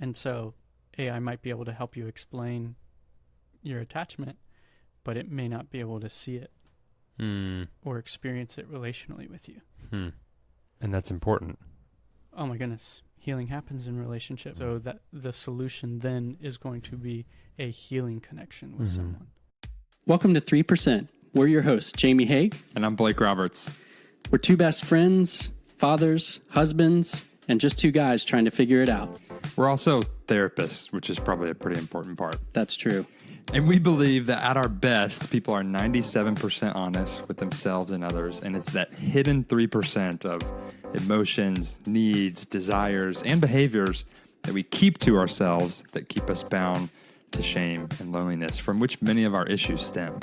And so AI might be able to help you explain your attachment, but it may not be able to see it or experience it relationally with you. And that's important. Oh my goodness. Healing happens in relationships. So that the solution then is going to be a healing connection with someone. Welcome to 3%. We're your hosts, Jamie Haig. And I'm Blake Roberts. We're two best friends, fathers, husbands, and just two guys trying to figure it out. We're also therapists, which is probably a pretty important part. That's true. And we believe that at our best, people are 97% honest with themselves and others. And it's that hidden 3% of emotions, needs, desires, and behaviors that we keep to ourselves that keep us bound to shame and loneliness, from which many of our issues stem.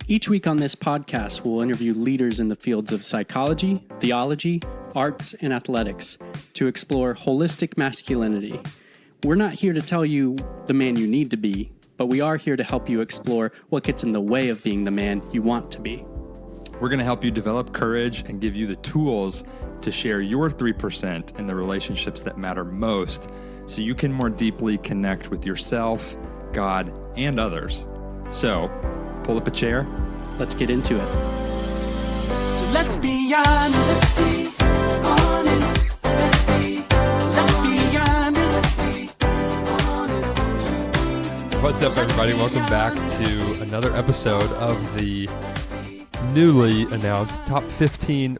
Each week on this podcast, we'll interview leaders in the fields of psychology, theology, arts, and athletics to explore holistic masculinity. We're not here to tell you the man you need to be, but we are here to help you explore what gets in the way of being the man you want to be. We're going to help you develop courage and give you the tools to share your 3% in the relationships that matter most, so you can more deeply connect with yourself, God, and others. So, pull up a chair. Let's get into it. So let's be honest. Let's be honest. Let's be honest. What's up, everybody? Welcome back to another episode of the newly announced top 15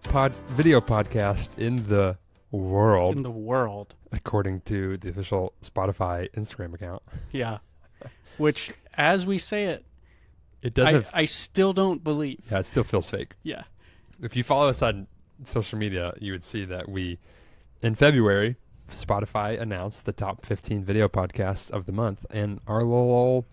video podcast in the world. In the world. According to the official Spotify Instagram account. Yeah. Which, as we say it, It doesn't. I still don't believe. Yeah, it still feels fake. Yeah. If you follow us on social media, you would see that in February, Spotify announced the top 15 video podcasts of the month, and our little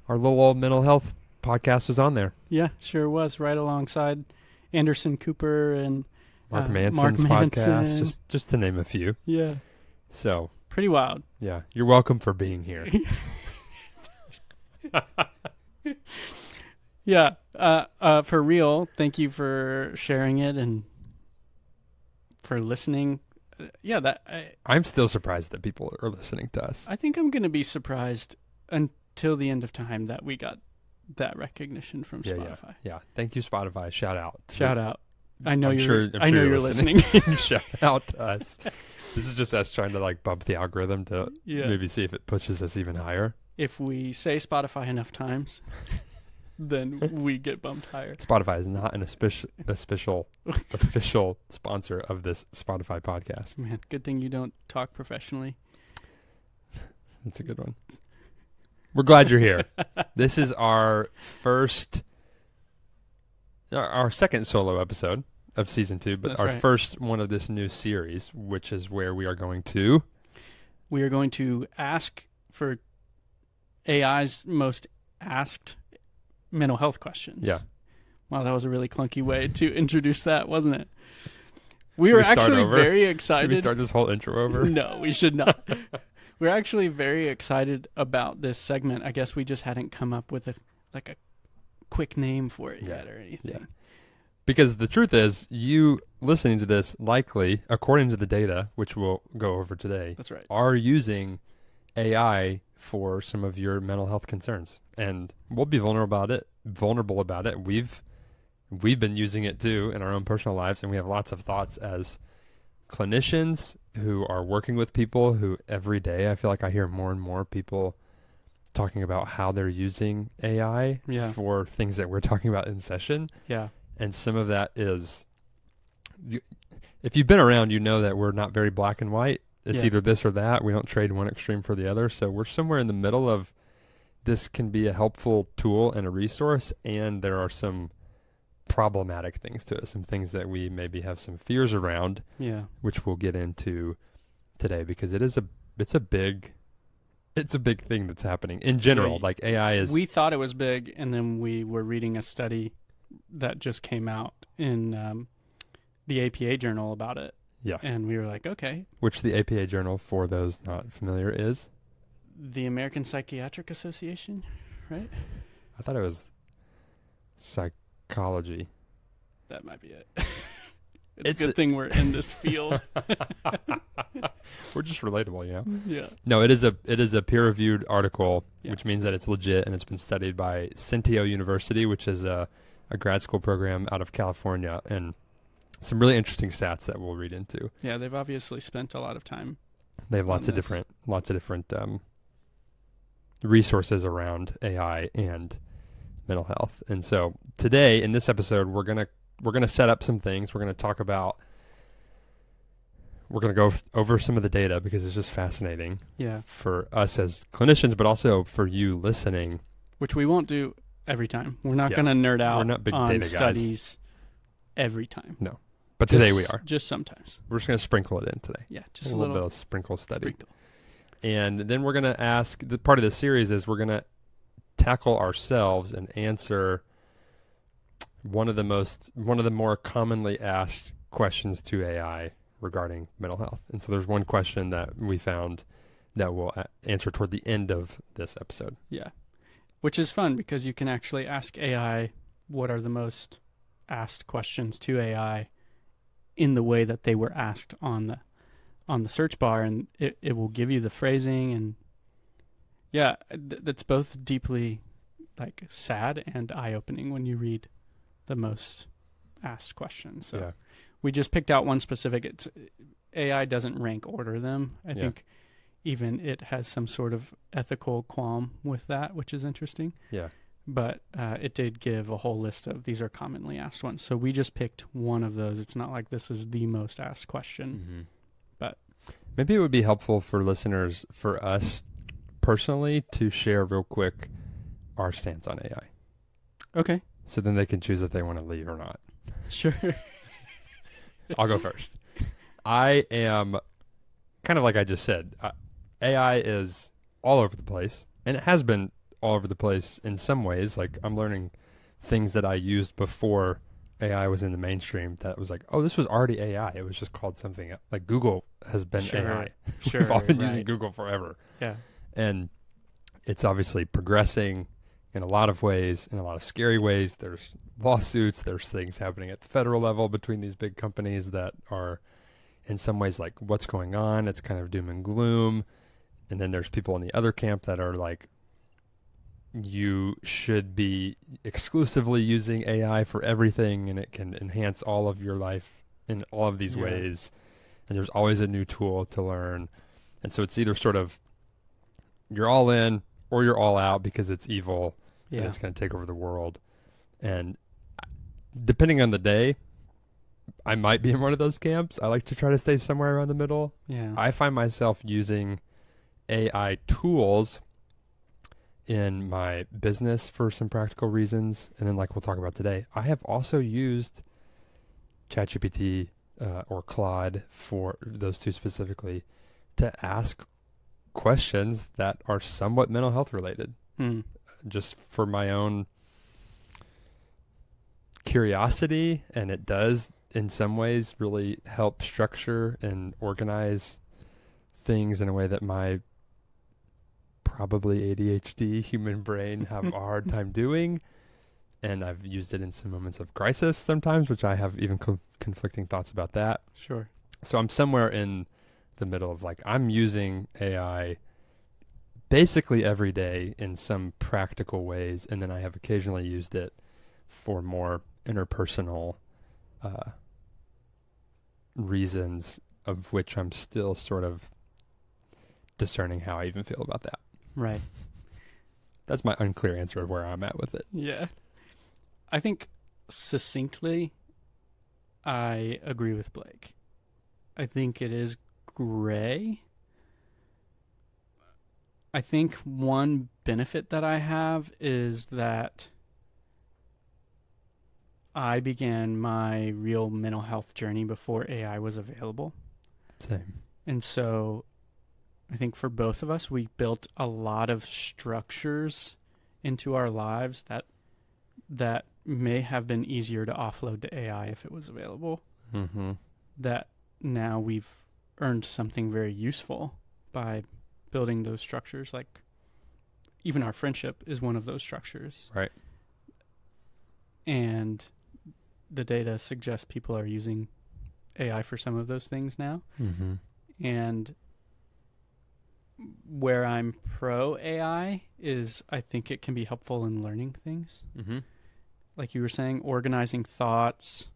old mental health podcast was on there. Yeah, sure was, right alongside Anderson Cooper and Mark Manson's podcast, just to name a few. Yeah. So pretty wild. Yeah, you're welcome for being here. Yeah, for real. Thank you for sharing it and for listening. I'm still surprised that people are listening to us. I think I'm going to be surprised until the end of time that we got that recognition from Spotify. Yeah. Thank you, Spotify. Shout out. I know I'm you're you're listening. Shout out to us. This is just us trying to bump the algorithm to maybe see if it pushes us even higher. If we say Spotify enough times, then we get bumped higher. Spotify is not an official sponsor of this Spotify podcast. Man, good thing you don't talk professionally. That's a good one. We're glad you're here. This is our second solo episode of season 2, but That's right. First one of this new series, which is where we are going to ask for AI's most asked mental health questions. Yeah. Wow, that was a really clunky way to introduce that, wasn't it? We were actually very excited. Should we start this whole intro over? No, we should not. We're actually very excited about this segment. I guess we just hadn't come up with a quick name for it yet or anything. Yeah. Because the truth is, you listening to this likely, according to the data, which we'll go over today, That's right. are using AI for some of your mental health concerns. And we'll be vulnerable about it. We've been using it too in our own personal lives, and we have lots of thoughts as clinicians who are working with people who every day I feel like I hear more and more people talking about how they're using AI for things that we're talking about in session. Yeah. And some of that is, if you've been around, you know that we're not very black and white. It's either this or that. We don't trade one extreme for the other. So we're somewhere in the middle of this can be a helpful tool and a resource, and there are some problematic things to it, some things that we maybe have some fears around, which we'll get into today, because it's a big thing that's happening in general. Like AI is. We thought it was big, and then we were reading a study that just came out in the APA journal about it. Yeah. And we were like, okay. Which the APA journal, for those not familiar, is? The American Psychiatric Association, right? I thought it was psychology. That might be it. It's a good thing we're in this field. We're just relatable, you know? Yeah. No, it is a peer-reviewed article, Yeah. which means that it's legit, and it's been studied by Centio University, which is a grad school program out of California, and some really interesting stats that we'll read into. Yeah, they've obviously spent a lot of time. They have lots of different resources around AI and mental health. And so today in this episode, we're gonna set up some things. We're gonna go over some of the data because it's just fascinating. Yeah. For us as clinicians, but also for you listening. Which we won't do every time. We're not Yeah. going to nerd out We're not big on data guys. studies every time. No, but today we are. Just sometimes. We're just gonna sprinkle it in today. Yeah, just a little bit of sprinkle study. sprinkle. And then we're going to ask, the part of the series is we're going to tackle ourselves and answer one of the more commonly asked questions to AI regarding mental health. And so there's one question that we found that we'll answer toward the end of this episode. Yeah. Which is fun because you can actually ask AI what are the most asked questions to AI in the way that they were asked on the search bar, and it will give you the phrasing, and yeah, that's both deeply like sad and eye-opening when you read the most asked questions. So Yeah. we just picked out one specific. AI doesn't rank order them. I think even it has some sort of ethical qualm with that, which is interesting. Yeah. But it did give a whole list of these are commonly asked ones. So we just picked one of those. It's not like this is the most asked question. But maybe it would be helpful for listeners, for us personally, to share real quick our stance on AI. Okay. So then they can choose if they want to leave or not. Sure. I'll go first. I am kind of like I just said, AI is all over the place, and it has been all over the place in some ways. Like I'm learning things that I used before AI was in the mainstream that was like, oh, this was already AI. It was just called something else. Like Google has been AI. Sure. We've all been right. using Google forever. Yeah. And it's obviously progressing in a lot of ways, in a lot of scary ways. There's lawsuits, there's things happening at the federal level between these big companies that are in some ways like, what's going on? It's kind of doom and gloom. And then there's people in the other camp that are like, you should be exclusively using AI for everything, and it can enhance all of your life in all of these ways. And there's always a new tool to learn. And so it's either sort of you're all in or you're all out because it's evil and it's going to take over the world. And depending on the day, I might be in one of those camps. I like to try to stay somewhere around the middle. Yeah. I find myself using AI tools in my business for some practical reasons. And then like we'll talk about today, I have also used ChatGPT or Claude, for those two specifically, to ask questions that are somewhat mental health related, just for my own curiosity. And it does in some ways really help structure and organize things in a way that my probably ADHD human brain have a hard time doing. And I've used it in some moments of crisis sometimes, which I have even conflicting thoughts about that. Sure. So I'm somewhere in the middle of like, I'm using AI basically every day in some practical ways. And then I have occasionally used it for more interpersonal reasons, of which I'm still sort of discerning how I even feel about that. Right. That's my unclear answer of where I'm at with it. Yeah. I think succinctly, I agree with Blake. I think it is gray. I think one benefit that I have is that I began my real mental health journey before AI was available. Same. And so I think for both of us, we built a lot of structures into our lives that may have been easier to offload to AI if it was available. That now we've earned something very useful by building those structures. Like even our friendship is one of those structures. Right. And the data suggests people are using AI for some of those things now. Mm-hmm. And where I'm pro AI is I think it can be helpful in learning things. Mm-hmm. Like you were saying, organizing thoughts,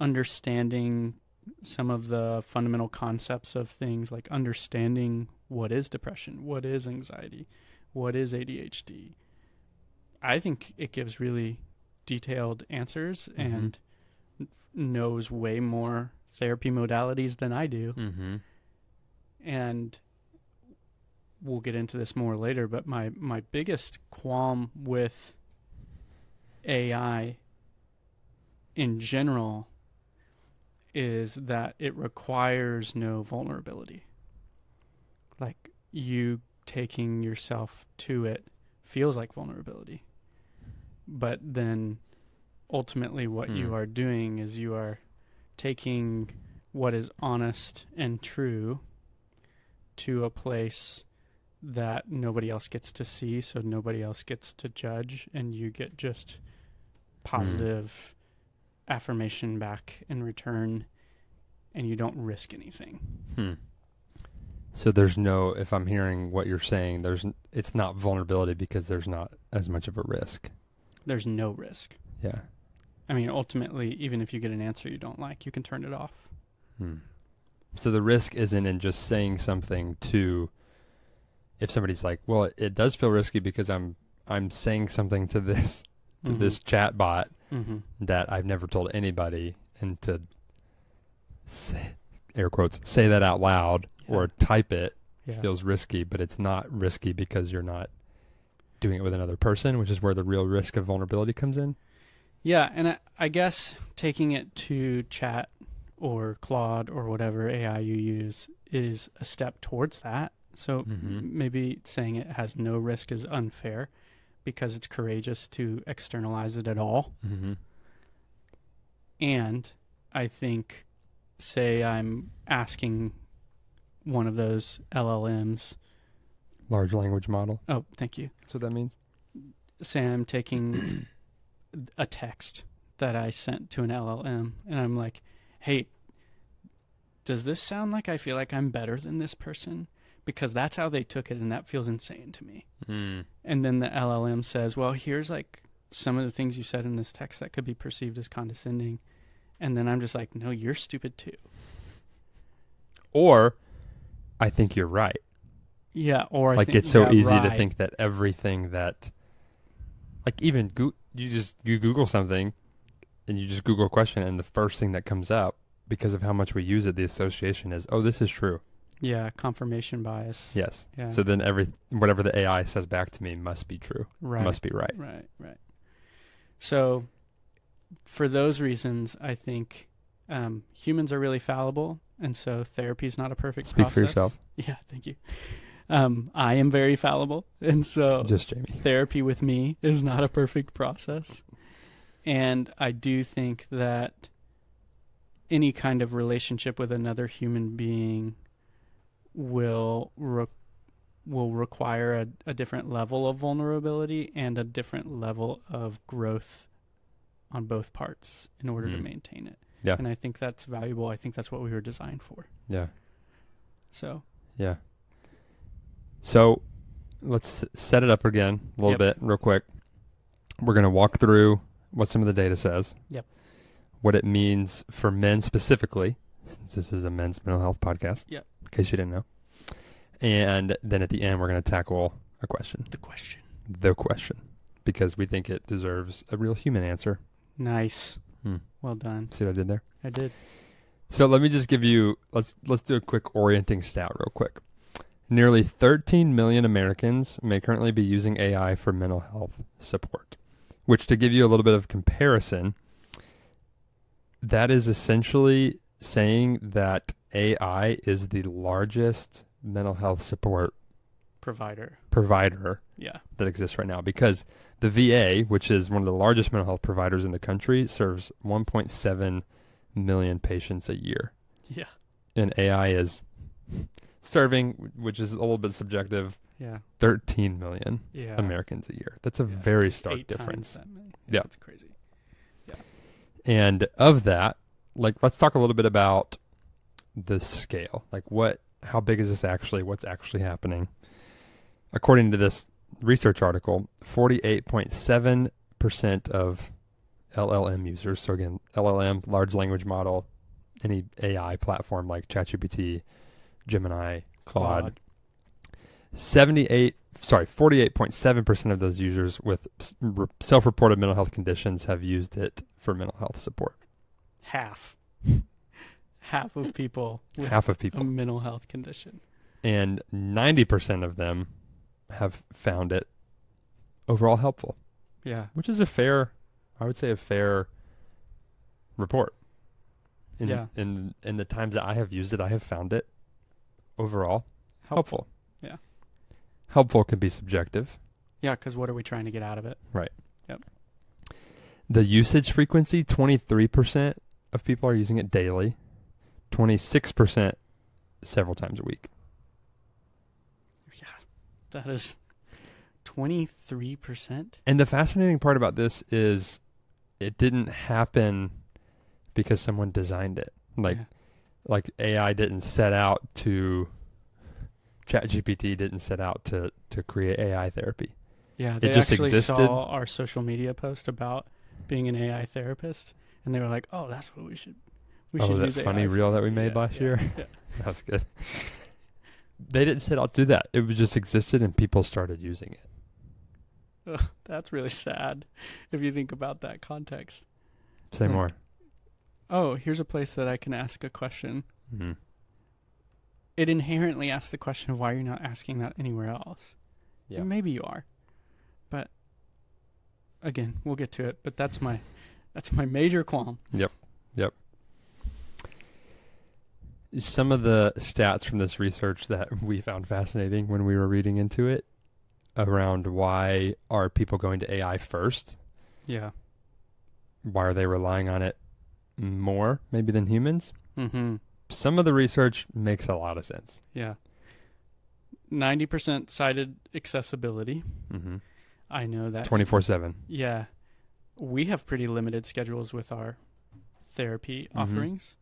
understanding some of the fundamental concepts of things, like understanding what is depression, what is anxiety, what is ADHD. I think it gives really detailed answers and knows way more therapy modalities than I do. Mm-hmm. And we'll get into this more later, but my biggest qualm with AI in general is that it requires no vulnerability. Like, you taking yourself to it feels like vulnerability. But then ultimately what you are doing is you are taking what is honest and true to a place that nobody else gets to see, so nobody else gets to judge, and you get just positive affirmation back in return, and you don't risk anything. So there's no, if I'm hearing what you're saying, it's not vulnerability because there's not as much of a risk. There's no risk. Yeah. I mean, ultimately, even if you get an answer you don't like, you can turn it off. So the risk isn't in just saying something to, if somebody's like, well, it does feel risky because I'm saying something to this this chat bot that I've never told anybody, and to say, air quotes, say that out loud or type it feels risky, but it's not risky because you're not doing it with another person, which is where the real risk of vulnerability comes in. Yeah, and I guess taking it to chat or Claude or whatever AI you use is a step towards that. So maybe saying it has no risk is unfair because it's courageous to externalize it at all. And I think, say I'm asking one of those LLMs. Large language model. Oh, thank you. That's what that means. Say I'm taking a text that I sent to an LLM, and I'm like, hey, does this sound like I feel like I'm better than this person? Because that's how they took it, and that feels insane to me. And then the LLM says, well, here's like some of the things you said in this text that could be perceived as condescending. And then I'm just like, no, you're stupid too. Or I think you're right. Yeah, or like, I think, it's so easy right. to think that everything that, like, even you Google something and you just Google a question, and the first thing that comes up, because of how much we use it, the association is, oh, this is true. Yeah, confirmation bias. Yes. Yeah. So then whatever the AI says back to me must be true. Right. Must be right. Right. So for those reasons, I think humans are really fallible, and so therapy is not a perfect process. Speak for yourself. Yeah, thank you. I am very fallible, and so just Jamie. Therapy with me is not a perfect process. And I do think that any kind of relationship with another human being will require a different level of vulnerability and a different level of growth on both parts in order to maintain it. Yeah. And I think that's valuable. I think that's what we were designed for. Yeah. So. Yeah. So let's set it up again a little bit real quick. We're going to walk through what some of the data says. Yep. What it means for men specifically, since this is a men's mental health podcast. Yep. In case you didn't know. And then at the end, we're going to tackle a question. The question. Because we think it deserves a real human answer. Nice. Well done. See what I did there? I did. So let me just give you, let's do a quick orienting stat real quick. Nearly 13 million Americans may currently be using AI for mental health support, which, to give you a little bit of comparison, that is essentially saying that AI is the largest mental health support provider that exists right now, because the VA, which is one of the largest mental health providers in the country, serves 1.7 million patients a year. Yeah. And AI is serving, which is a little bit subjective, 13 million Americans a year. That's a very stark 8 difference. times that many. Yeah. That's crazy. Yeah. And of that, let's talk a little bit about the scale. Like how big is this actually? What's actually happening? According to this research article, 48.7% of LLM users, so again, LLM, large language model, any AI platform like ChatGPT, Gemini, Claude, 48.7% of those users with self-reported mental health conditions have used it for mental health support. Half of people with Half of people. a mental health condition. And 90% of them have found it overall helpful. Yeah. Which is a fair report. In the times that I have used it, I have found it overall helpful. Yeah. Helpful can be subjective. Yeah, because what are we trying to get out of it? Right. Yep. The usage frequency, 23% of people are using it daily, 26% several times a week. Yeah, that is 23%. And the fascinating part about this is it didn't happen because someone designed it. Like AI didn't set out to, ChatGPT didn't set out to create AI therapy. Yeah, they just actually existed. saw our social media post about being an AI therapist, and they were like, "Oh, that's what we should that use funny AI reel for." that we made last year? Yeah. That's good. They didn't set out to do that. It just existed and people started using it. Ugh, that's really sad if you think about that context. Say more. Oh, here's a place that I can ask a question. Mm-hmm. It inherently asks the question of why you're not asking that anywhere else. Yeah. And maybe you are. But again, we'll get to it. But that's my major qualm. Yep. Some of the stats from this research that we found fascinating when we were reading into it around why are people going to AI first? Yeah. Why are they relying on it more maybe than humans? Mm-hmm. Some of the research makes a lot of sense. Yeah. 90% cited accessibility. Mm-hmm. I know that. 24/7. Yeah. We have pretty limited schedules with our therapy offerings.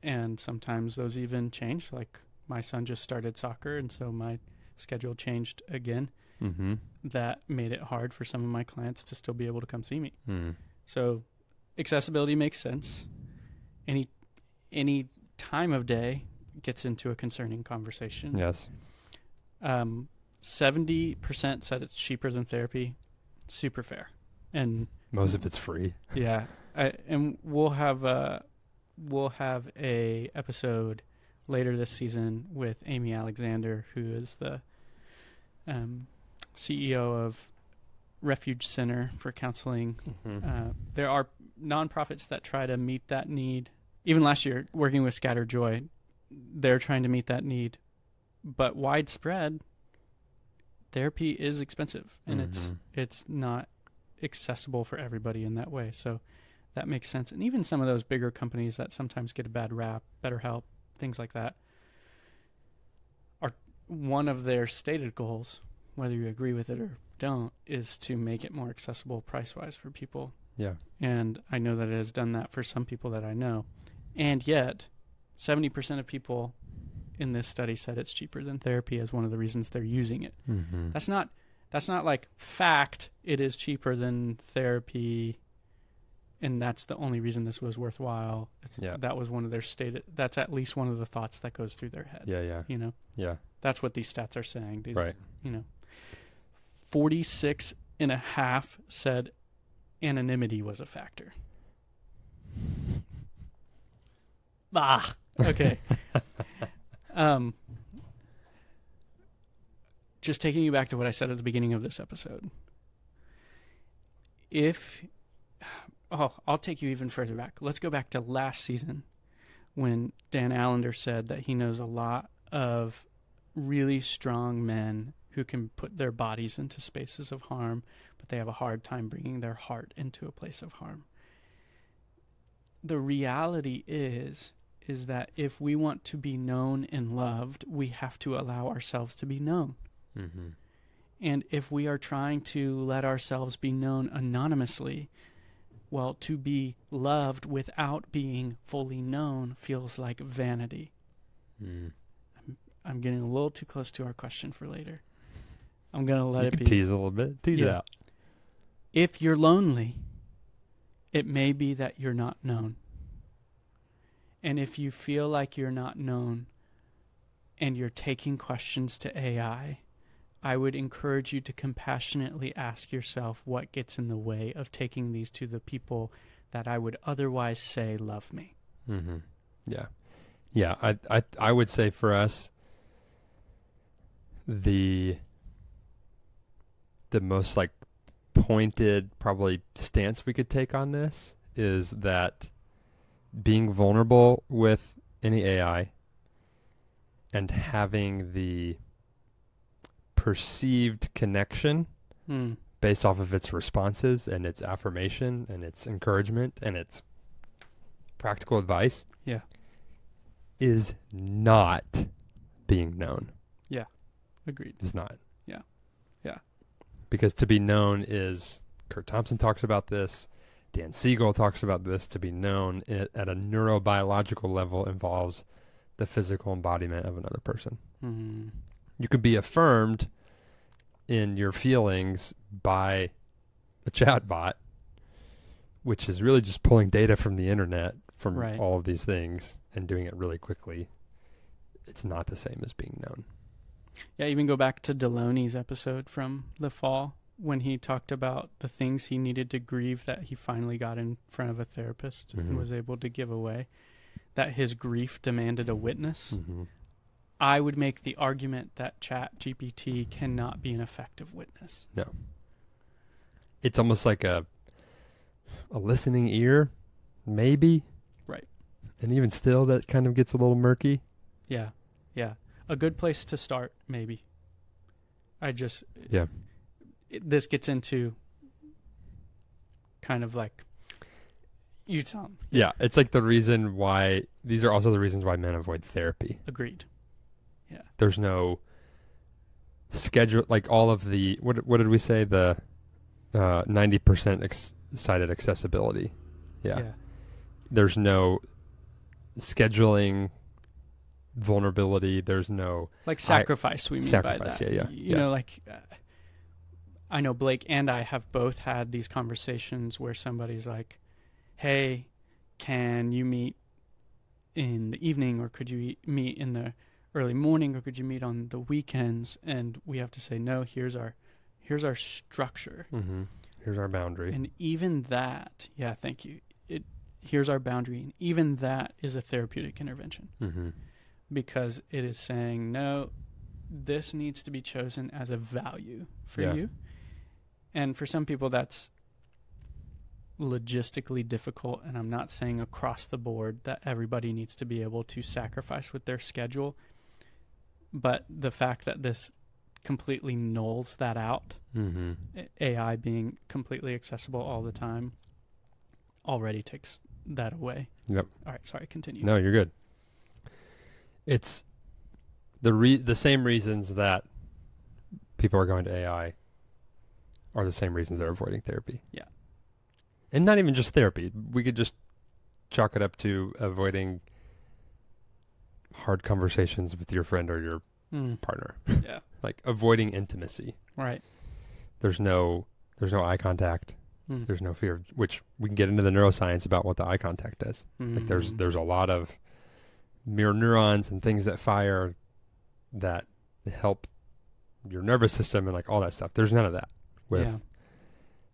And sometimes those even change. Like my son just started soccer, and so my schedule changed again. Mm-hmm. That made it hard for some of my clients to still be able to come see me. Mm. So accessibility makes sense. Any time of day gets into a concerning conversation. Yes. 70% said it's cheaper than therapy. Super fair. And most of it's free. yeah. And we'll have a episode later this season with Amy Alexander, who is the CEO of Refuge Center for Counseling. Mm-hmm. There are nonprofits that try to meet that need. Even last year, working with Scattered Joy, they're trying to meet that need. But widespread, therapy is expensive, and it's not accessible for everybody in that way. So that makes sense. And even some of those bigger companies that sometimes get a bad rap, BetterHelp, things like that, are one of their stated goals, whether you agree with it or don't, is to make it more accessible price-wise for people. Yeah. And I know that it has done that for some people that I know. And yet, 70% of people in this study said it's cheaper than therapy as one of the reasons they're using it. Mm-hmm. That's not like fact it is cheaper than therapy and that's the only reason this was worthwhile. That was one of their stated, that's at least one of the thoughts that goes through their head. Yeah. You know? Yeah. That's what these stats are saying. Right. 46.5% said anonymity was a factor. Okay. Just taking you back to what I said at the beginning of this episode. I'll take you even further back. Let's go back to last season when Dan Allender said that he knows a lot of really strong men who can put their bodies into spaces of harm, but they have a hard time bringing their heart into a place of harm. The reality is that if we want to be known and loved, we have to allow ourselves to be known. Mm-hmm. And if we are trying to let ourselves be known anonymously, Well, to be loved without being fully known feels like vanity. I'm getting a little too close to our question for later. I'm going to let it be. Tease a little bit. Tease it out. If you're lonely, it may be that you're not known. And if you feel like you're not known and you're taking questions to AI, I would encourage you to compassionately ask yourself what gets in the way of taking these to the people that I would otherwise say love me. Mm-hmm. Yeah. Yeah. I would say for us, the most like pointed probably stance we could take on this is that being vulnerable with any AI and having the perceived connection based off of its responses and its affirmation and its encouragement and its practical advice is not being known. Yeah. Agreed. It's not. Yeah. Yeah. Because to be known is, Kurt Thompson talks about this, Dan Siegel talks about this, to be known at a neurobiological level involves the physical embodiment of another person. Mm-hmm. You can be affirmed in your feelings by a chatbot, which is really just pulling data from the internet, from all of these things, and doing it really quickly. It's not the same as being known. Yeah, even go back to Deloney's episode from the fall when he talked about the things he needed to grieve that he finally got in front of a therapist and was able to give away, that his grief demanded a witness. I would make the argument that ChatGPT cannot be an effective witness. No. It's almost like a listening ear, maybe. Right. And even still, that kind of gets a little murky. Yeah. Yeah. A good place to start, maybe. This gets into kind of like, you tell them. Yeah, it's like the reason why, these are also the reasons why men avoid therapy. Agreed. Yeah. There's no schedule, like all of the, what did we say? The 90% cited accessibility. Yeah. There's no scheduling vulnerability. There's no like sacrifice. We mean sacrifice, by that. Yeah. You know, like I know Blake and I have both had these conversations where somebody's like, "Hey, can you meet in the evening, or could you meet in the early morning, or could you meet on the weekends?" And we have to say, "No. Here's our structure. Here's our boundary." And even that, thank you. Here's our boundary, and even that is a therapeutic intervention. Because it is saying, no, this needs to be chosen as a value for you. And for some people, that's logistically difficult. And I'm not saying across the board that everybody needs to be able to sacrifice with their schedule. But the fact that this completely nulls that out, AI being completely accessible all the time, already takes that away. Yep. All right, sorry, continue. No, you're good. It's the same reasons that people are going to AI are the same reasons they're avoiding therapy. Yeah. And not even just therapy. We could just chalk it up to avoiding hard conversations with your friend or your partner. Yeah. Like avoiding intimacy. Right. There's no eye contact. There's no fear, which we can get into the neuroscience about what the eye contact does. Like there's a lot of mirror neurons and things that fire that help your nervous system and like all that stuff. There's none of that with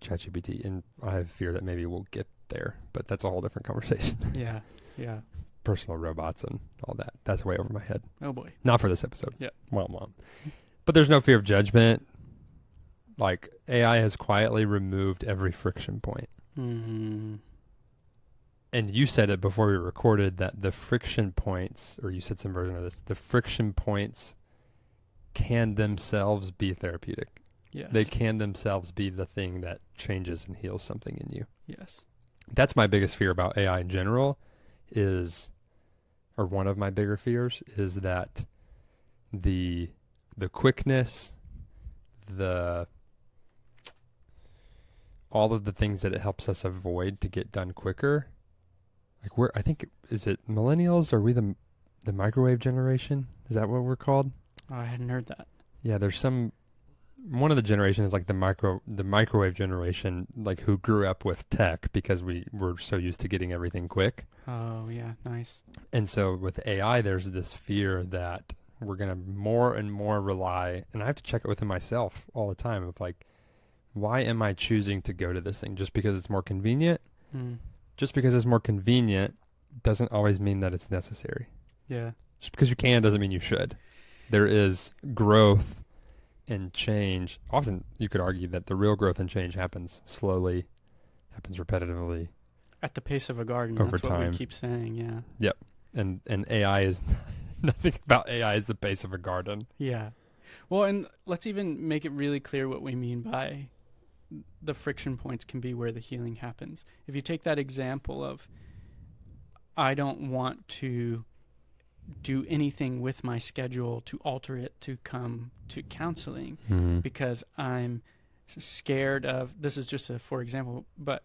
ChatGPT, and I have fear that maybe we'll get there, but that's a whole different conversation. Yeah. Personal robots and all that. That's way over my head. Oh boy. Not for this episode. Yeah. Mom. But there's no fear of judgment. Like AI has quietly removed every friction point. And you said it before we recorded that the friction points, or you said some version of this, the friction points can themselves be therapeutic. Yes. They can themselves be the thing that changes and heals something in you. Yes. That's my biggest fear about AI in general or one of my bigger fears is that the quickness, the all of the things that it helps us avoid to get done quicker. Like I think, is it millennials? Are we the microwave generation? Is that what we're called? Oh, I hadn't heard that. Yeah, there's one of the generations, like the microwave generation, like who grew up with tech because we were so used to getting everything quick. Oh, yeah, nice. And so with AI, there's this fear that we're going to more and more rely, and I have to check it within myself all the time of like, why am I choosing to go to this thing? Just because it's more convenient? Just because it's more convenient doesn't always mean that it's necessary. Yeah. Just because you can doesn't mean you should. There is growth and change. Often you could argue that the real growth and change happens slowly, happens repetitively. At the pace of a garden. Over that's what time. we keep saying, yeah. Yep. And AI is, nothing about AI is the pace of a garden. Yeah. Well, and let's even make it really clear what we mean by the friction points can be where the healing happens. If you take that example of, I don't want to do anything with my schedule to alter it to come to counseling because I'm scared of, this is just for example, but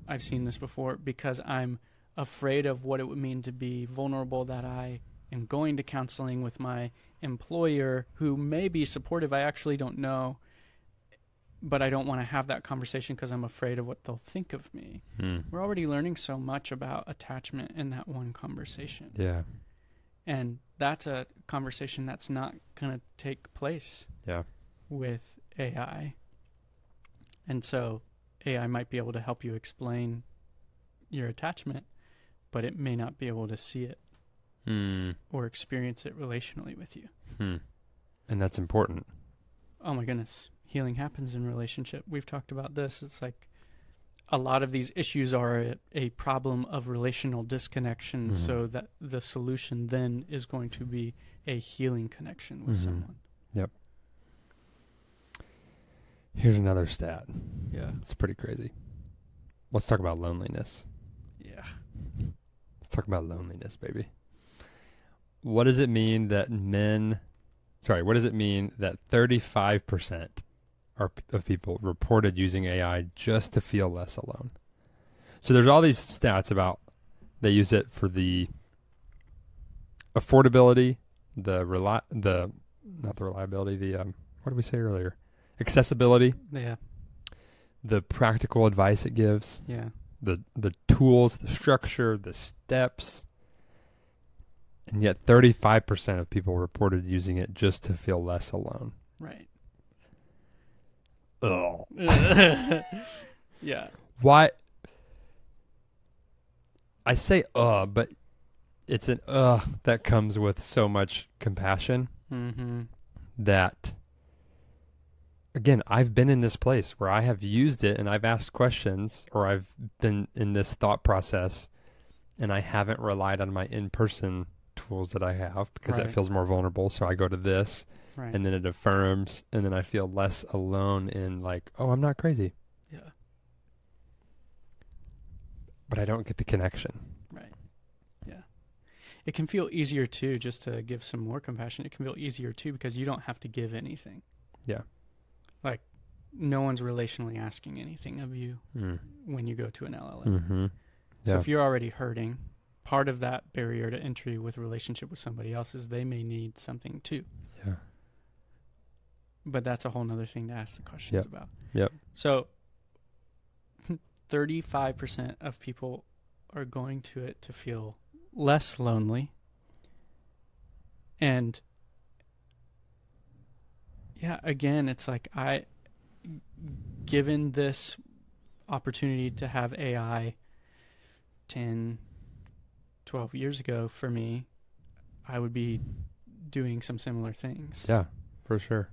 I've seen this before, because I'm afraid of what it would mean to be vulnerable, that I am going to counseling with my employer who may be supportive. I actually don't know, but I don't want to have that conversation because I'm afraid of what they'll think of me. We're already learning so much about attachment in that one conversation. Yeah. And that's a conversation that's not going to take place with AI. And so AI might be able to help you explain your attachment, but it may not be able to see it or experience it relationally with you. And that's important. Oh my goodness. Healing happens in relationship. We've talked about this. It's like a lot of these issues are a problem of relational disconnection, so that the solution then is going to be a healing connection with someone. Yep. Here's another stat. Yeah. It's pretty crazy. Let's talk about loneliness. Yeah. Let's talk about loneliness, baby. What does it mean that 35% of people reported using AI just to feel less alone? So there's all these stats about, they use it for the affordability, what did we say earlier? Accessibility. Yeah. The practical advice it gives. Yeah. The tools, the structure, the steps. And yet 35% of people reported using it just to feel less alone. Right. Oh. Yeah. Why? I say but it's an that comes with so much compassion that, again, I've been in this place where I have used it and I've asked questions, or I've been in this thought process and I haven't relied on my in-person tools that I have because it feels more vulnerable. So I go to this and then it affirms, and then I feel less alone in like, oh, I'm not crazy. Yeah. But I don't get the connection. Right. Yeah. It can feel easier too, just to give some more compassion. It can feel easier too because you don't have to give anything. Yeah. Like, no one's relationally asking anything of you when you go to an LLM. So if you're already hurting, part of that barrier to entry with relationship with somebody else is they may need something too. Yeah. But that's a whole nother thing to ask the questions about. Yep. So 35% of people are going to it to feel less lonely. And yeah, again, it's like given this opportunity to have AI 10, 12 years ago for me, I would be doing some similar things. Yeah, for sure.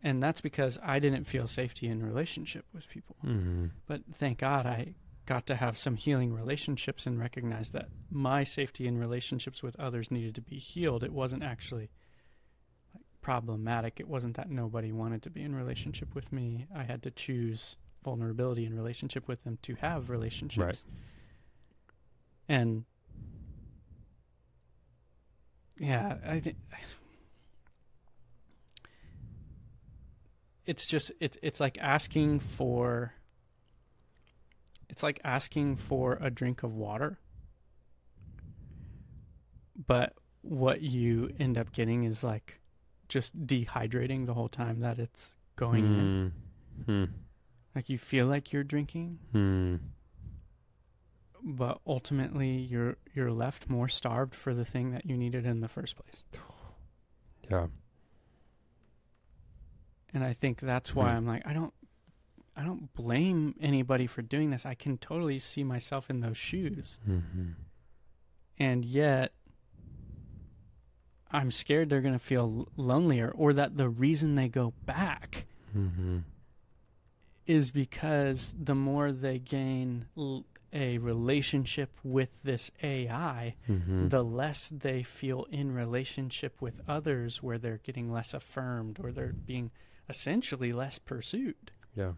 And that's because I didn't feel safety in relationship with people. But thank God I got to have some healing relationships and recognize that my safety in relationships with others needed to be healed. It wasn't actually problematic. It wasn't that nobody wanted to be in relationship with me. I had to choose vulnerability in relationship with them to have relationships. Right. And yeah, I think it's just it's like asking for it's like asking for a drink of water, but what you end up getting is like just dehydrating the whole time that it's going in. Hmm. Like you feel like you're drinking, Hmm. but ultimately you're left more starved for the thing that you needed in the first place. Yeah. And I think that's why I'm like, I don't blame anybody for doing this. I can totally see myself in those shoes. Mm-hmm. And yet I'm scared they're going to feel lonelier, or that the reason they go back Mm-hmm. is because the more they gain a relationship with this AI, Mm-hmm. the less they feel in relationship with others, where they're getting less affirmed or they're being essentially less pursued. Yeah.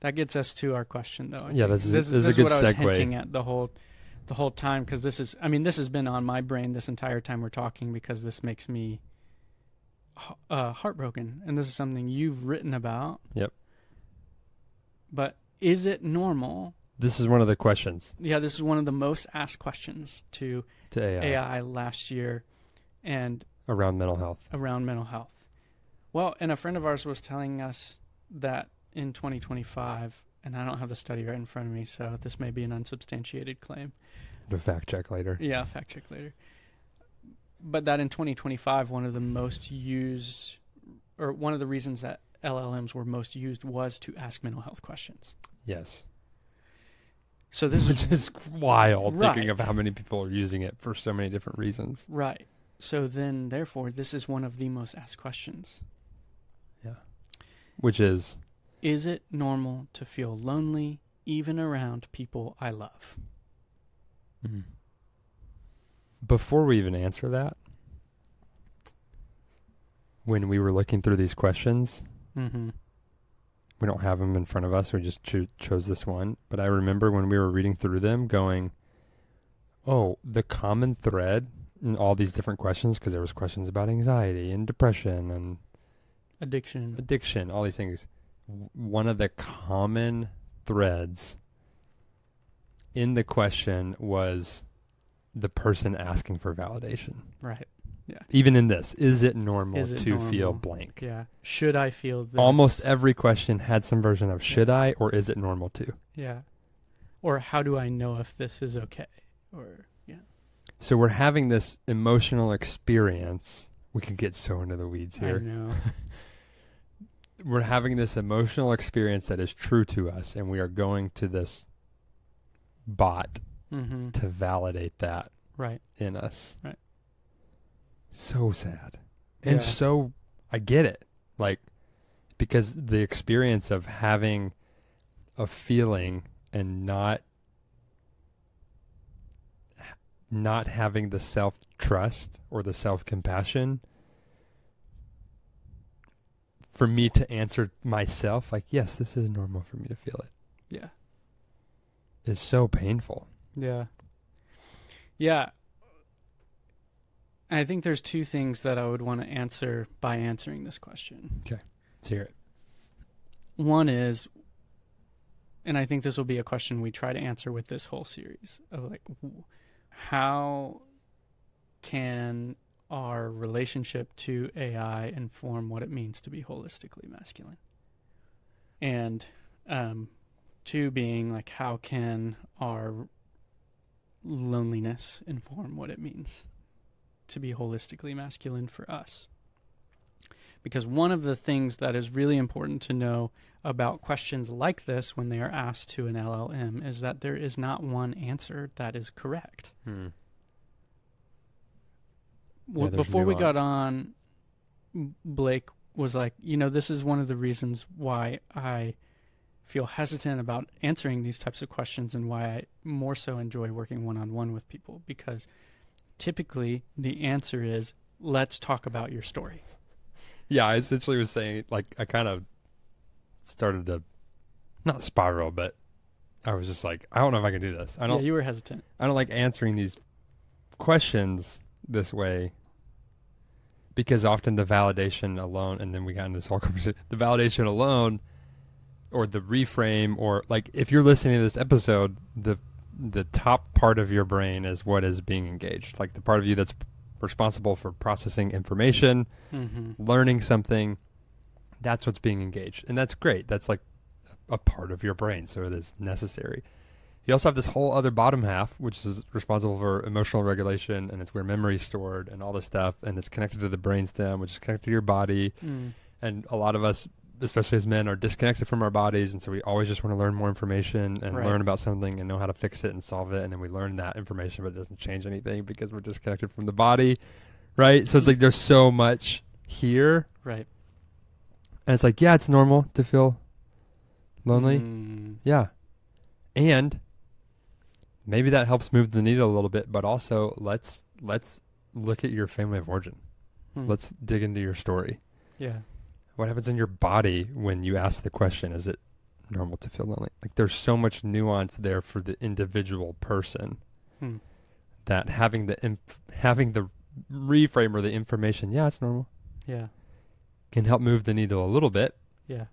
That gets us to our question, though. Yeah, this this is a is good what I was segue. hinting at the whole time, because this has been on my brain this entire time we're talking, because this makes me heartbroken, and this is something you've written about. Yep. But is it normal? This is one of the questions Yeah, this is one of the most asked questions to to AI, AI last year, and around mental health. around mental health. Well, and a friend of ours was telling us that in 2025, and I don't have the study right in front of me, so this may be an unsubstantiated claim. To fact check later. Yeah, fact check later. But that in 2025, one of the most used, or one of the reasons that LLMs were most used was to ask mental health questions. Yes. So this Which is wild, Right. thinking of how many people are using it for so many different reasons. right. So then, therefore, this is one of the most asked questions. Yeah. Which is, Is it normal to feel lonely even around people I love? before we even answer that, when we were looking through these questions, Mm-hmm. we don't have them in front of us. We just chose this one. But I remember when we were reading through them going, oh, the common thread in all these different questions, because there was questions about anxiety and depression and addiction, all these things. One of the common threads in the question was the person asking for validation. Right. Yeah. Even in this, is it normal Is it to feel normal? blank? Yeah. Should I feel this? Almost every question had some version of should I, or is it normal to? Yeah. Or how do I know if this is okay? Or, yeah. So we're having this emotional experience. We could get so into the weeds I here. know. We're having this emotional experience that is true to us, and we are going to this bot Mm-hmm. to validate that Right. in us. Right. So sad. And Yeah. so I get it. Like, because the experience of having a feeling and not having the self-trust or the self-compassion for me to answer myself, like, yes, this is normal for me to feel it, Yeah. is so painful. Yeah. Yeah. I think there's two things that I would want to answer by answering this question. Let's hear it. One is, and I think this will be a question we try to answer with this whole series, of like, how can our relationship to AI inform what it means to be holistically masculine? And two being like, how can our loneliness inform what it means to be holistically masculine for us? Because one of the things that is really important to know about questions like this when they are asked to an LLM is that there is not one answer that is correct. there's Before we got nuance. on, Blake was like, this is one of the reasons why I feel hesitant about answering these types of questions, and why I more so enjoy working one-on-one with people, because typically the answer is, let's talk about your story. Yeah, I essentially was saying, like, I kind of started to, not spiral, but I was just like, I don't know if I can do this. Yeah, you were hesitant. I don't like answering these questions this way, because often the validation alone, and then we got into this whole conversation, the validation alone or the reframe, or like if you're listening to this episode, the top part of your brain is what is being engaged, like the part of you that's responsible for processing information, learning something. That's what's being engaged, and that's great. That's like a part of your brain, so it is necessary. You also have this whole other bottom half, which is responsible for emotional regulation, and it's where memory is stored and all this stuff, and it's connected to the brainstem, which is connected to your body. And a lot of us, especially as men, are disconnected from our bodies, and so we always just want to learn more information and learn about something and know how to fix it and solve it, and then we learn that information, but it doesn't change anything because we're disconnected from the body, right? So it's like there's so much here. Right. And it's like, yeah, it's normal to feel lonely. Yeah. And maybe that helps move the needle a little bit, but also let's look at your family of origin. Let's dig into your story. Yeah. What happens in your body when you ask the question, is it normal to feel lonely? Like there's so much nuance there for the individual person that having the reframe or the information, yeah, it's normal. Yeah. Can help move the needle a little bit. Yeah.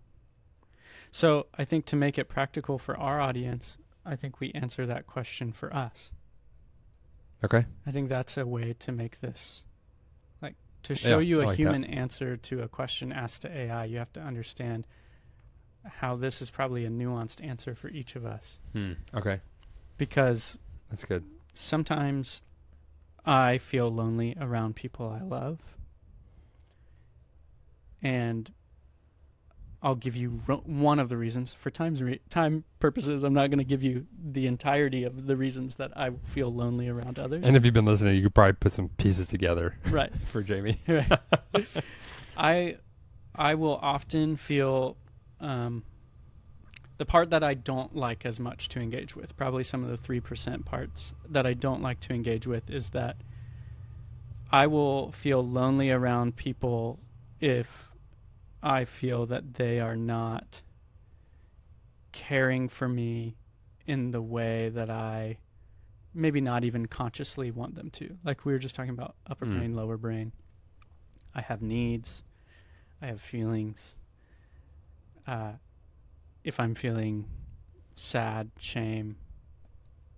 So I think to make it practical for our audience, I think we answer that question for us. Okay. I think that's a way to make this, like, to show you a human answer to a question asked to AI. You have to understand how this is probably a nuanced answer for each of us. Okay. Because that's good. Sometimes I feel lonely around people I love. And I'll give you one of the reasons. For time purposes, I'm not going to give you the entirety of the reasons that I feel lonely around others. And if you've been listening, you could probably put some pieces together. Right. For Jamie. Right. I will often feel the part that I don't like as much to engage with, probably some of the 3% parts that I don't like to engage with, is that I will feel lonely around people if I feel that they are not caring for me in the way that I maybe not even consciously want them to. Like we were just talking about upper brain, lower brain. I have needs. I have feelings. If I'm feeling sad, shame,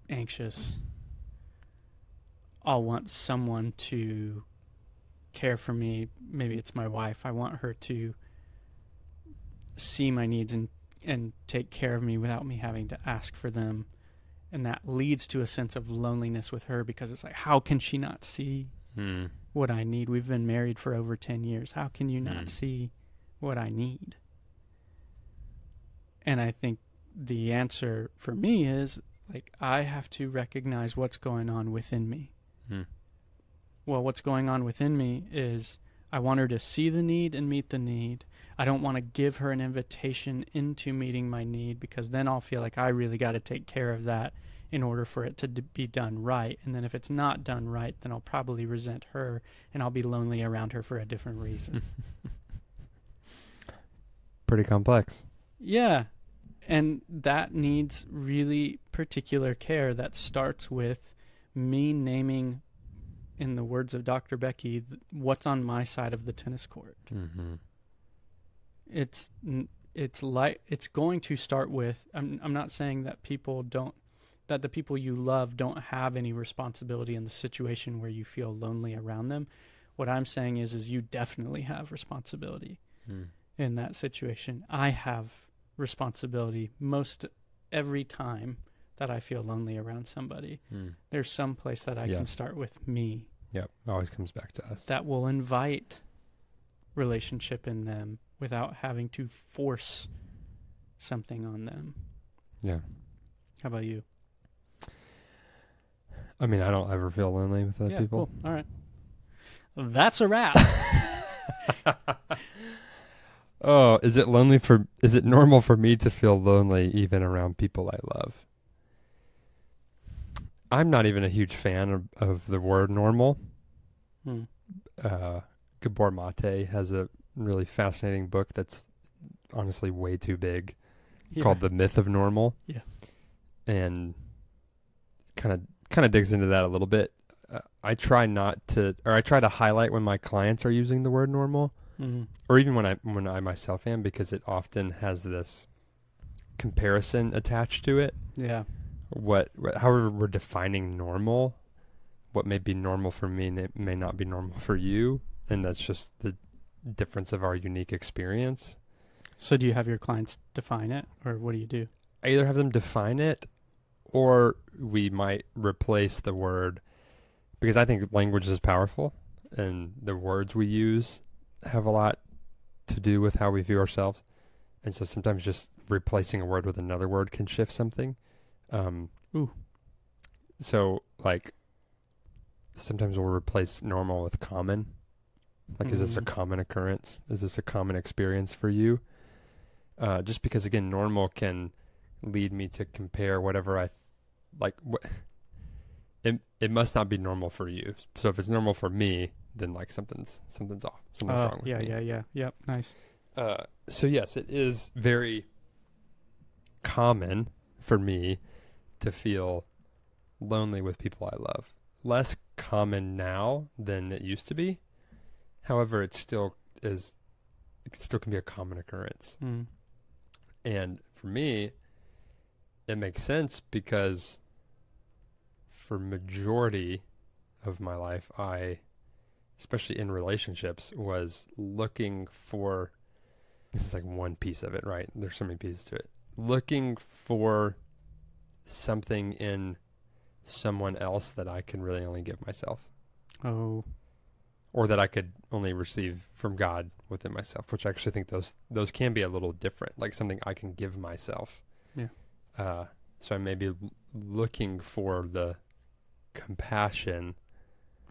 anxious, I'll want someone to care for me. Maybe it's my wife. I want her to see my needs and take care of me without me having to ask for them. And that leads to a sense of loneliness with her, because it's like, how can she not see what I need? We've been married for over 10 years. How can you not see what I need? And I think the answer for me is, like, I have to recognize what's going on within me. Well, what's going on within me is I want her to see the need and meet the need. I don't want to give her an invitation into meeting my need, because then I'll feel like I really got to take care of that in order for it to be done right. And then if it's not done right, then I'll probably resent her and I'll be lonely around her for a different reason. Pretty complex. Yeah. And that needs really particular care that starts with me naming, in the words of Dr. Becky, what's on my side of the tennis court. It's going to start with, I'm not saying that that the people you love don't have any responsibility in the situation where you feel lonely around them. What I'm saying is you definitely have responsibility in that situation. I have responsibility most every time that I feel lonely around somebody. There's some place that I can start with me. Yep, it always comes back to us. That will invite relationship in them without having to force something on them. Yeah. How about you? I mean, I don't ever feel lonely with other people. Cool. All right. That's a wrap. Oh, is it normal for me to feel lonely even around people I love? I'm not even a huge fan of the word normal. Gabor Mate has a really fascinating book that's honestly way too big called The Myth of Normal. Yeah. And kind of digs into that a little bit. I try to highlight when my clients are using the word normal, or even when I myself am, because it often has this comparison attached to it. Yeah. However we're defining normal, what may be normal for me may not be normal for you, and that's just the difference of our unique experience. So do you have your clients define it, or what do you do? I either have them define it, or we might replace the word, because I think language is powerful, and the words we use have a lot to do with how we view ourselves. And so sometimes just replacing a word with another word can shift something. Ooh. So, like, sometimes we'll replace normal with common. Like, is this a common occurrence? Is this a common experience for you? Just because, again, normal can lead me to compare whatever it must not be normal for you. So if it's normal for me, then like something's off. Something's wrong with me. Yeah. Yep. Nice. So yes, it is very common for me to feel lonely with people I love. Less common now than it used to be. However, it still can be a common occurrence. Mm. And for me, it makes sense because for majority of my life, I, especially in relationships, was looking for, this is like one piece of it, right? There's so many pieces to it. Looking for something in someone else that I can really only give myself. Oh. Or that I could only receive from God within myself, which I actually think those can be a little different, like something I can give myself. Yeah. So I may be looking for the compassion,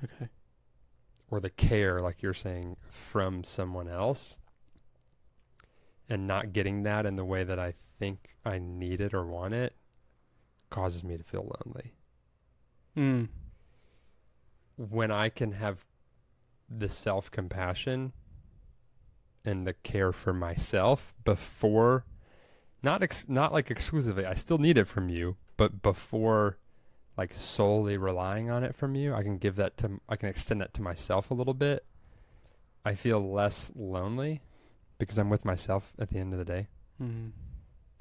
Okay. or the care, like you're saying, from someone else, and not getting that in the way that I think I need it or want it, causes me to feel lonely. Mm. When I can have the self-compassion and the care for myself before, not like exclusively, I still need it from you, but before like solely relying on it from you, I can extend that to myself a little bit. I feel less lonely because I'm with myself at the end of the day. Mm.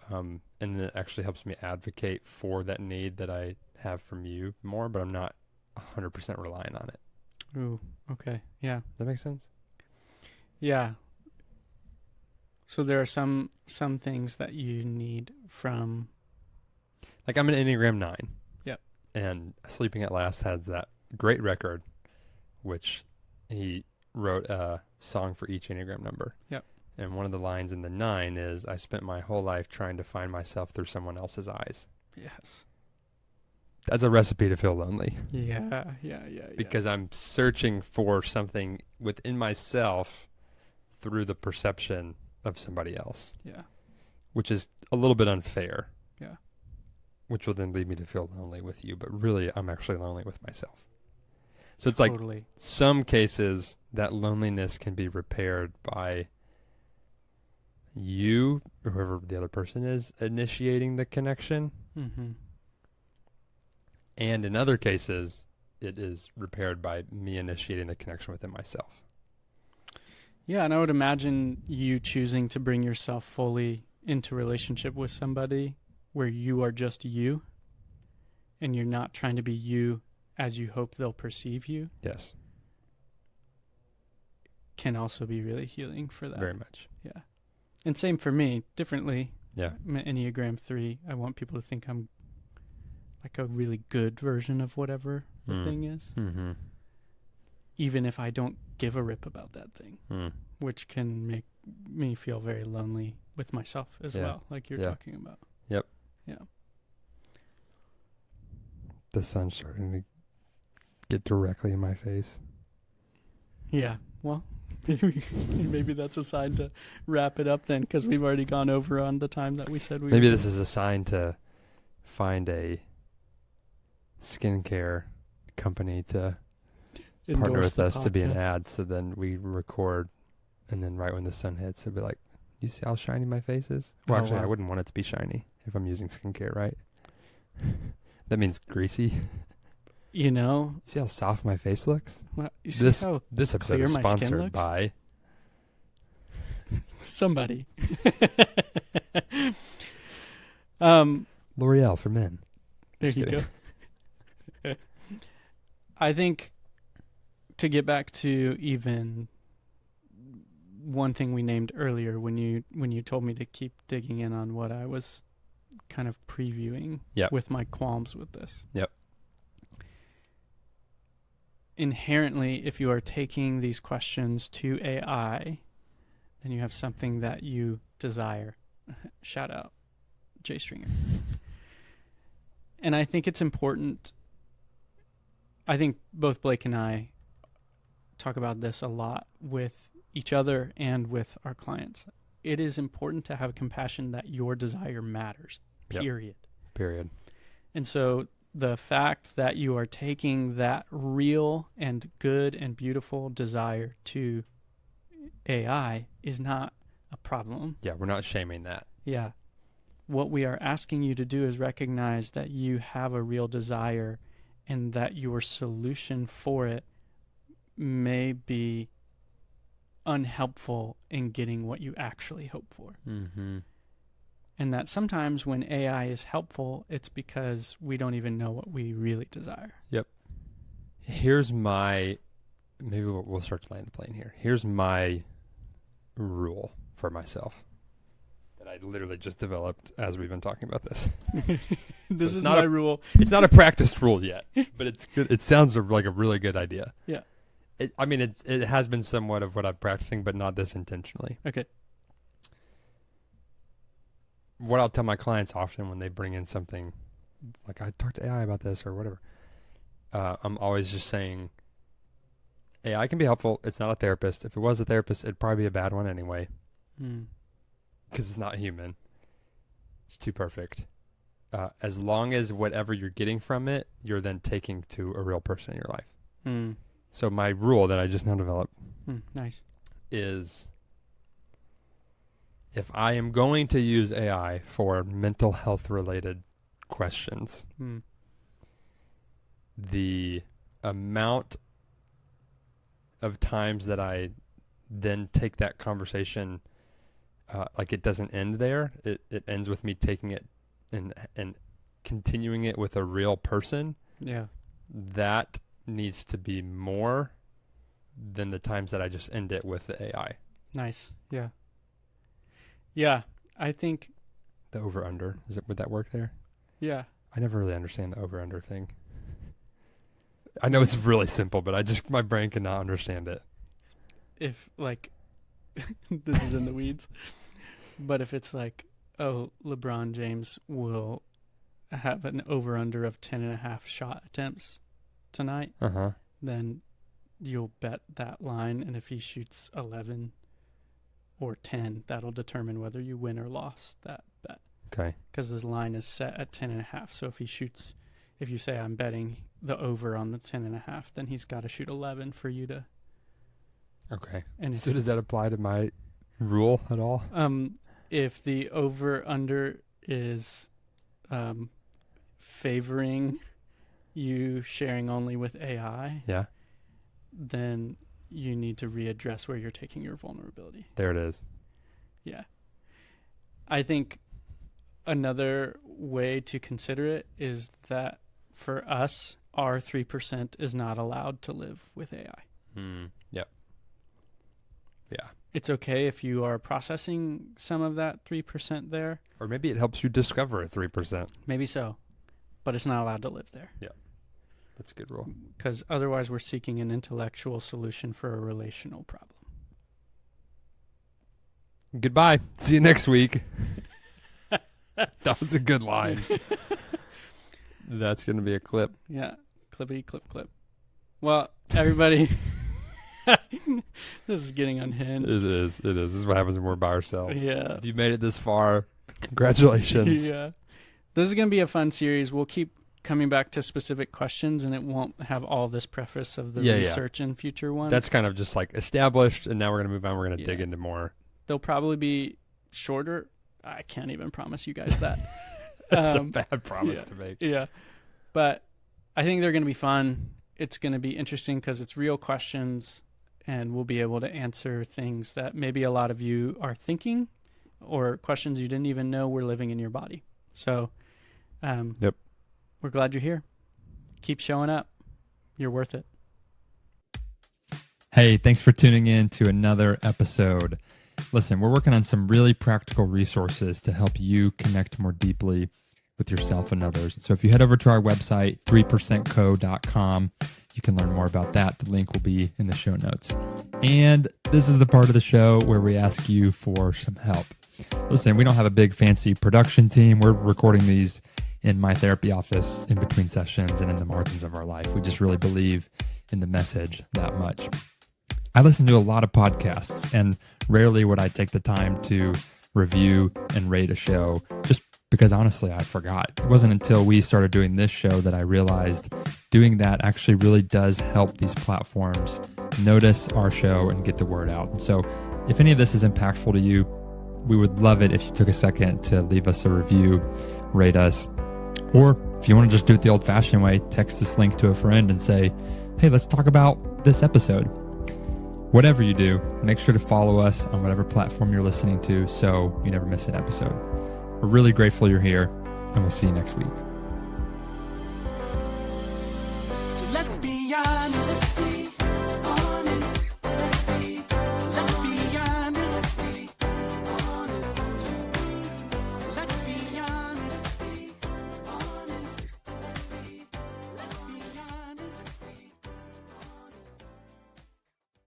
And it actually helps me advocate for that need that I have from you more, but I'm not 100% relying on it. Ooh. Okay. Yeah. Does that make sense? Yeah. So there are some things that you need from. Like I'm an Enneagram 9. Yep. And Sleeping at Last has that great record, which he wrote a song for each Enneagram number. Yep. And one of the lines in the 9 is, I spent my whole life trying to find myself through someone else's eyes. Yes. That's a recipe to feel lonely. Yeah. Because I'm searching for something within myself through the perception of somebody else. Yeah. Which is a little bit unfair. Yeah. Which will then lead me to feel lonely with you. But really, I'm actually lonely with myself. So it's totally. like some cases that loneliness can be repaired by you, or whoever the other person is, initiating the connection. Mm-hmm. And in other cases, it is repaired by me initiating the connection within myself. Yeah, and I would imagine you choosing to bring yourself fully into relationship with somebody where you are just you and you're not trying to be you as you hope they'll perceive you. Yes. Can also be really healing for that. Very much. Yeah. And same for me, differently. Yeah. I'm an Enneagram 3. I want people to think I'm like a really good version of whatever the thing is. Mm-hmm. Even if I don't give a rip about that thing, which can make me feel very lonely with myself as well, like you're talking about. Yep. Yeah. The sun's starting to get directly in my face. Yeah. Well, maybe that's a sign to wrap it up then, because we've already gone over on the time that we said we Maybe this is a sign to find a skincare company to partner with us to be an ad, so then we record, and then right when the sun hits, it'll be like, you see how shiny my face is? Well, actually, I wouldn't want it to be shiny if I'm using skincare, right? That means greasy. You know? See how soft my face looks? Well, you see how this episode is sponsored by somebody. L'Oreal for men. There you go. I think to get back to even one thing we named earlier when you told me to keep digging in on what I was kind of previewing with my qualms with this. Yep. Inherently, if you are taking these questions to AI, then you have something that you desire. Shout out, Jay Stringer. And I think it's important. I think both Blake and I talk about this a lot with each other and with our clients. It is important to have compassion that your desire matters, period. Yep. Period. And so the fact that you are taking that real and good and beautiful desire to AI is not a problem. Yeah, we're not shaming that. Yeah. What we are asking you to do is recognize that you have a real desire and that your solution for it may be unhelpful in getting what you actually hope for. Mm-hmm. And that sometimes when AI is helpful, it's because we don't even know what we really desire. Yep. Here's my, maybe we'll start to land the plane here. Here's my rule for myself that I literally just developed as we've been talking about this. This is my rule. It's not a practiced rule yet, but it's good. It sounds like a really good idea. Yeah. It has been somewhat of what I'm practicing, but not this intentionally. Okay. What I'll tell my clients often when they bring in something, like I talked to AI about this or whatever, I'm always just saying, AI can be helpful. It's not a therapist. If it was a therapist, it'd probably be a bad one anyway. Because it's not human. It's too perfect. As long as whatever you're getting from it, you're then taking to a real person in your life. So my rule that I just now developed nice. is if I am going to use AI for mental health related questions, the amount of times that I then take that conversation, like it doesn't end there. It ends with me taking it and continuing it with a real person. Yeah. That needs to be more than the times that I just end it with the AI. Nice. Yeah. Yeah. I think The over under, would that work there? Yeah. I never really understand the over under thing. I know it's really simple, but my brain cannot understand it. If like this is in the weeds, but if it's like, oh, LeBron James will have an over under of 10.5 shot attempts tonight, then you'll bet that line, and if he shoots 11 or 10, that'll determine whether you win or lost that bet. Okay. Because this line is set at 10.5. So if you say I'm betting the over on the 10.5, then he's got to shoot 11 for you to. Okay. And so does that apply to my rule at all? If the over under is favoring you sharing only with AI, then you need to readdress where you're taking your vulnerability. There it is. Yeah. I think another way to consider it is that for us, our 3% is not allowed to live with AI. Yep. Yeah. It's okay if you are processing some of that 3% there. Or maybe it helps you discover a 3%. Maybe so. But it's not allowed to live there. Yeah. That's a good rule. Because otherwise we're seeking an intellectual solution for a relational problem. Goodbye. See you next week. That was a good line. That's going to be a clip. Yeah. Clippity clip clip. Well, everybody, this is getting unhinged. It is. This is what happens when we're by ourselves. Yeah. If you made it this far, congratulations. Yeah. This is going to be a fun series. We'll keep coming back to specific questions, and it won't have all this preface of the research in future ones. That's kind of just like established, and now we're going to move on. We're going to dig into more. They'll probably be shorter. I can't even promise you guys that. That's a bad promise to make. Yeah. But I think they're going to be fun. It's going to be interesting because it's real questions, and we'll be able to answer things that maybe a lot of you are thinking or questions you didn't even know were living in your body. So, Yep. we're glad you're here. Keep showing up. You're worth it. Hey, thanks for tuning in to another episode. Listen, we're working on some really practical resources to help you connect more deeply with yourself and others. So if you head over to our website, 3percentco.com, you can learn more about that. The link will be in the show notes. And this is the part of the show where we ask you for some help. Listen, we don't have a big fancy production team. We're recording these in my therapy office in between sessions and in the margins of our life. We just really believe in the message that much. I listen to a lot of podcasts, and rarely would I take the time to review and rate a show, just because honestly, I forgot. It wasn't until we started doing this show that I realized doing that actually really does help these platforms notice our show and get the word out. And so if any of this is impactful to you, we would love it if you took a second to leave us a review, rate us, or if you want to just do it the old-fashioned way, text this link to a friend and say, hey, let's talk about this episode. Whatever you do, make sure to follow us on whatever platform you're listening to so you never miss an episode. We're really grateful you're here, and we'll see you next week. So let's be honest.